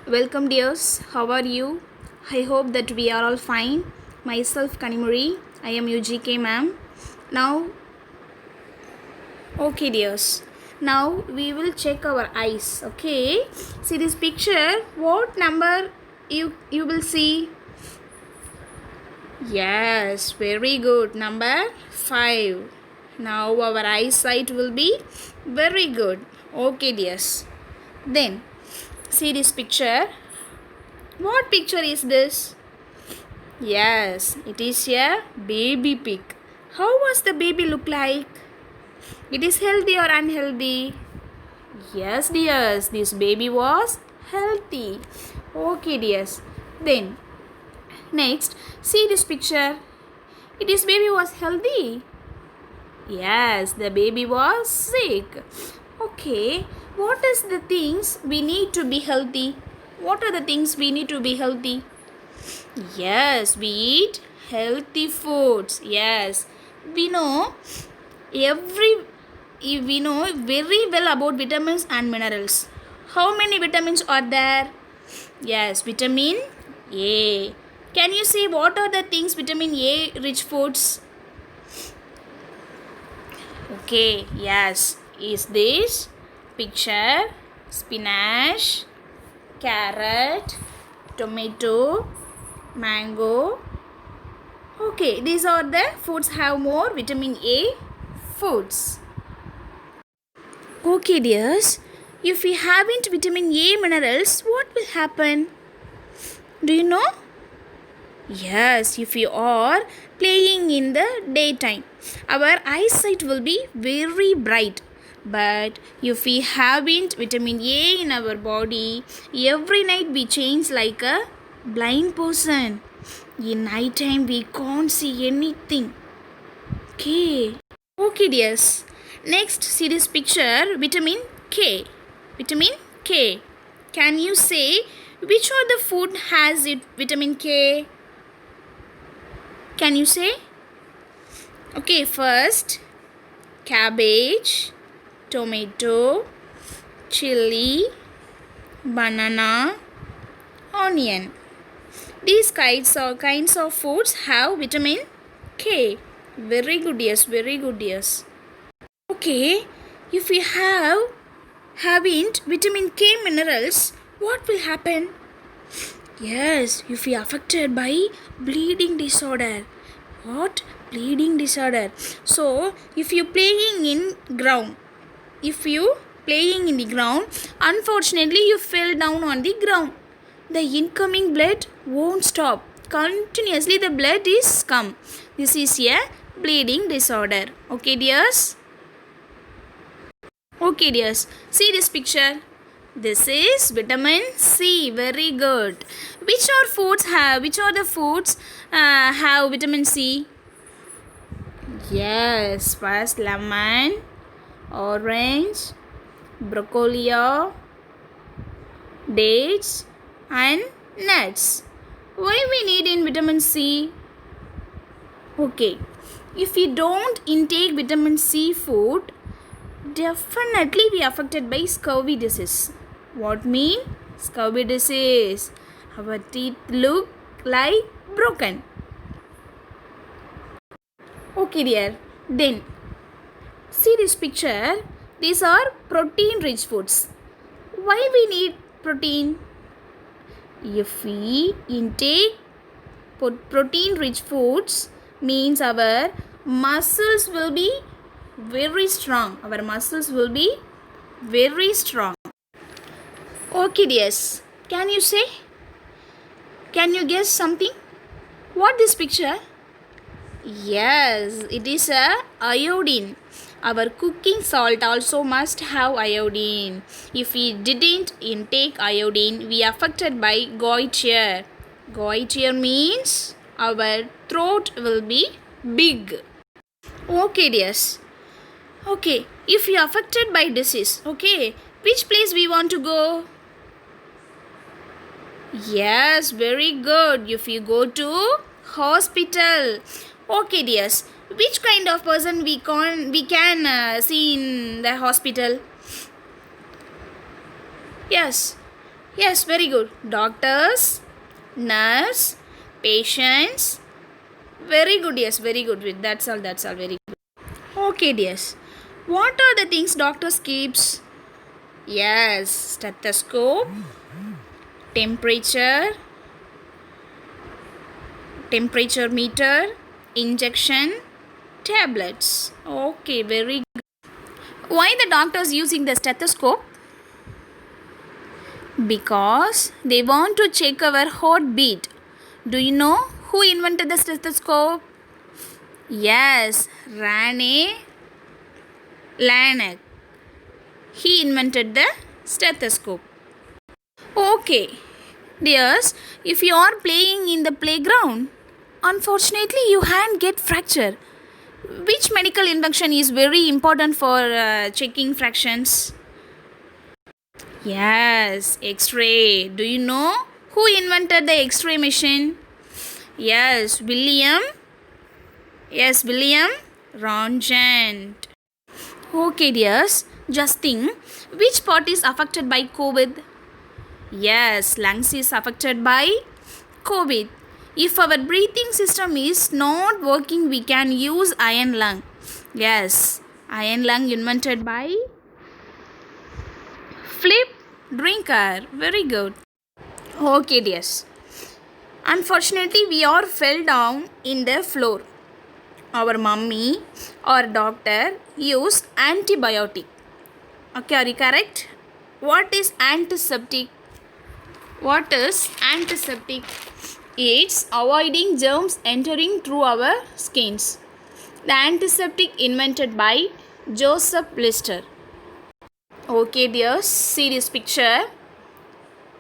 Welcome, dears. How are you? I hope that we are all fine. Myself, Kanimuri. I am UGK, ma'am. Now, okay, dears. Now we will check our eyes. Okay. See this picture. What number you will see? Yes, very good. Number 5. Now our eyesight will be very good. Okay, dears. Then see this picture. What picture is this? Yes, it is a baby pig. How was the baby look like? It is healthy or unhealthy? Yes, dears, this baby was healthy. Okay, dears. Then, next, see this picture. It is baby was healthy. Yes, the baby was sick. Okay, what is the things we need to be healthy? What are the things we need to be healthy? Yes, we eat healthy foods. Yes, we know every we know very well about vitamins and minerals. How many vitamins are there? Yes, vitamin A. Can you say what are the things vitamin A rich foods? Okay, yes. Is this picture spinach, carrot, tomato, mango? Okay, these are the foods have more vitamin A foods. Okay, dears. If we haven't vitamin A minerals, what will happen? Do you know? Yes, if we are playing in the daytime, our eyesight will be very bright. But if we haven't vitamin A in our body, every night we change like a blind person. In night time we can't see anything. Okay. Okay, dears. Next, see this picture, vitamin K. Vitamin K. Can you say which of the food has it vitamin K? Can you say? Okay, first cabbage, tomato, chili, banana, onion. These kinds of foods have vitamin K. Very good, yes, very good, yes. Okay, if we haven't vitamin K minerals, what will happen? Yes, if we affected by bleeding disorder. What? Bleeding disorder. So, if you playing in ground, if you playing in the ground, unfortunately you fell down on the ground. The incoming blood won't stop. Continuously the blood is come. This is a bleeding disorder. Okay, dears? Okay, dears. See this picture. This is vitamin C. Very good. Which are the foods have vitamin C? Yes, first lemon, orange, broccoli, dates and nuts. Why we need in vitamin C? Okay, if we don't intake vitamin C food, definitely we affected by scurvy disease. What mean? Scurvy disease. Our teeth look like broken. Okay, dear. Then see this picture. These are protein rich foods. Why we need protein? If we intake protein rich foods, means our muscles will be very strong. Our muscles will be very strong. Okay, dears. Can you say? Can you guess something? What this picture? Yes, it is a iodine. Our cooking salt also must have iodine. If we didn't intake iodine, we affected by goiter. Goiter means our throat will be big. Okay, dears. Okay, if you affected by disease, okay, which place we want to go? Yes, very good. If you go to hospital. Okay, dears. Which kind of person we can see in the hospital? Yes, Yes, very good. Doctors, nurse, patients. Very good, yes, very good. That's all, very good. Okay, yes. What are the things doctors keeps? Yes, stethoscope, temperature, temperature meter, injection, tablets. Okay, very good. Why the doctors using the stethoscope? Because they want to check our heartbeat. Do you know who invented the stethoscope? Yes, Rane Laennec. He invented the stethoscope. Okay, dears, if you are playing in the playground, unfortunately your hand get fracture. Which medical invention is very important for checking fractions? Yes, X-ray. Do you know who invented the X-ray machine? Yes, William. Yes, William Röntgen. Okay, dears. Just think, which part is affected by COVID? Yes, lungs is affected by COVID. If our breathing system is not working, we can use iron lung. Yes, iron lung invented by Philip Drinker. Very good. Okay, dears. Unfortunately, we all fell down in the floor. Our mummy or doctor used antibiotic. Okay, are you correct? What is antiseptic? What is antiseptic? It's avoiding germs entering through our skins. The antiseptic invented by Joseph Lister. Okay, dears, see this picture.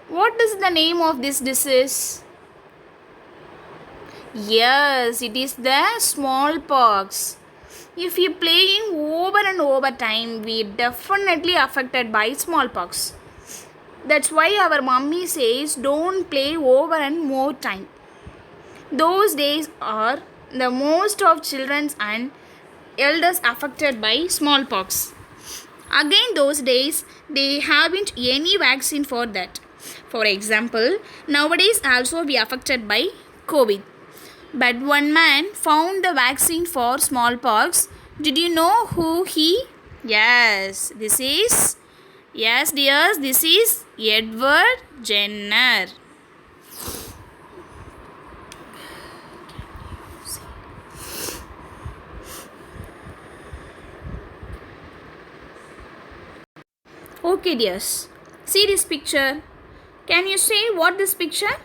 What is the name of this disease? Yes, it is the smallpox. If you playing over and over time, we definitely affected by smallpox. That's why our mummy says don't play over and more time. Those days are the most of children and elders affected by smallpox. Again, those days they haven't any vaccine for that. For example, nowadays also we affected by COVID. But one man found the vaccine for smallpox. Did you know who he? Yes, yes, dears, this is Edward Jenner. Okay, dears, see this picture. Can you say what this picture?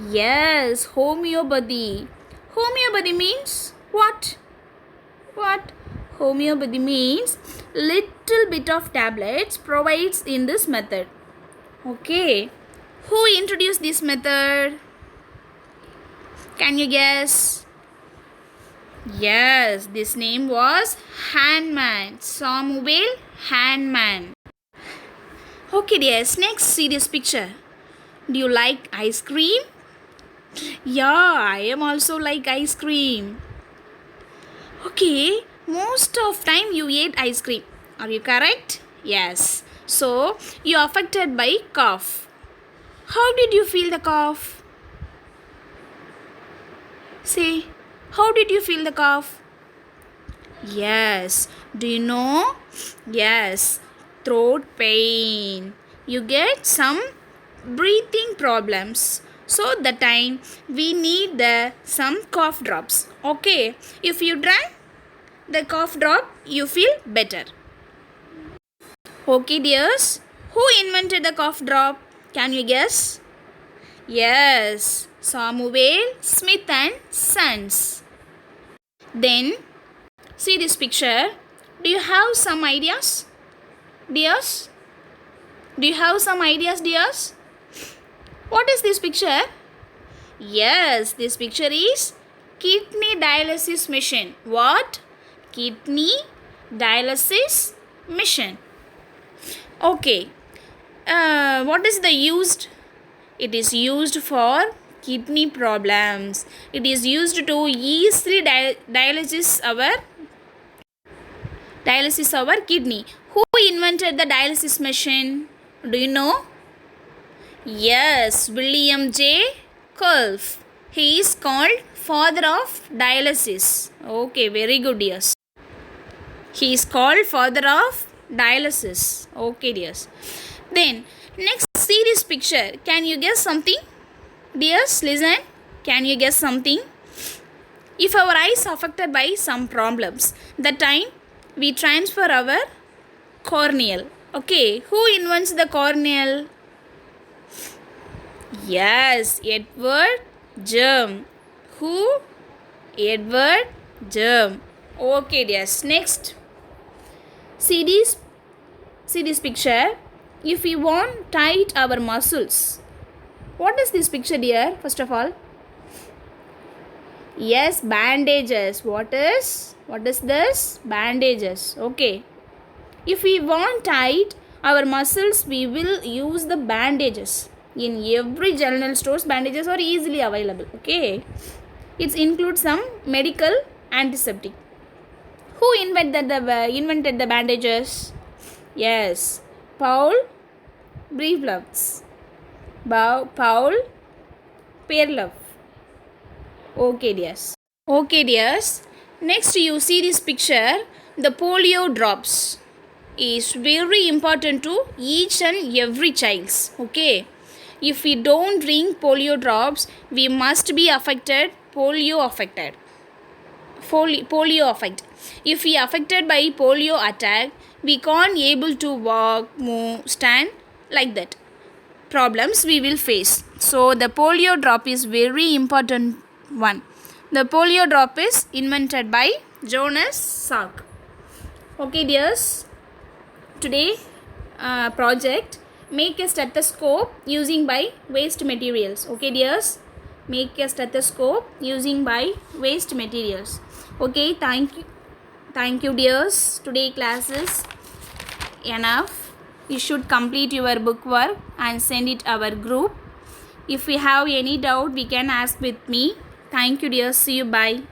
Yes, homeopathy. Homeopathy means what? What? Homeopathy means little bit of tablets provides in this method. Okay. Who introduced this method? Can you guess? Yes, this name was Hahnemann. Samuel Hahnemann. Okay, dears, next see this picture. Do you like ice cream? Yeah, I am also like ice cream. Okay, most of time you ate ice cream. Are you correct? Yes. So, you are affected by cough. How did you feel the cough? Say, how did you feel the cough? Yes. Do you know? Yes. Throat pain. You get some breathing problems. So the time we need some cough drops. Okay. If you drank the cough drop, you feel better. Okay, dears. Who invented the cough drop? Can you guess? Yes, Samuel Smith and Sons. Then, see this picture. Do you have some ideas, dears? Do you have some ideas, dears? What is this picture? Yes, this picture is kidney dialysis machine. What? Kidney dialysis machine. Okay. What is the used? It is used for kidney problems. It is used to easily dialysis our kidney. Who invented the dialysis machine? Do you know? Yes, William J. Kolff. He is called father of dialysis. Okay, very good, yes. He is called father of dialysis. Okay, dears. Then, next see this picture. Can you guess something? Dears, listen. Can you guess something? If our eye is affected by some problems, that time we transfer our corneal. Okay, who invents the corneal? Yes, Edward Germ. Who? Edward Germ. Okay, dears. Next, see this picture. If we want tight our muscles, what is this picture, dear? First of all, yes, bandages. What is this? Bandages. Okay. If we want tight our muscles, we will use the bandages. In every general stores, bandages are easily available. Okay. It includes some medical antiseptic. Who invented the bandages? Yes, Paul Breitbart. Paul Perloff. Okay, dears. Okay, dears. Next, you see this picture. The polio drops is very important to each and every child. Okay. If we don't drink polio drops, we must be affected. Polio affected. Polio affect. If we affected by polio attack, we can't able to walk, move, stand like that. Problems we will face. So the polio drop is very important one. The polio drop is invented by Jonas Salk. Okay, dears. Today project, make a stethoscope using by waste materials. Okay, dears. Make a stethoscope using by waste materials. Okay, thank you, dears. Today class is enough. You should complete your book work and send it our group. If we have any doubt, we can ask with me. Thank you, dears. See you. Bye.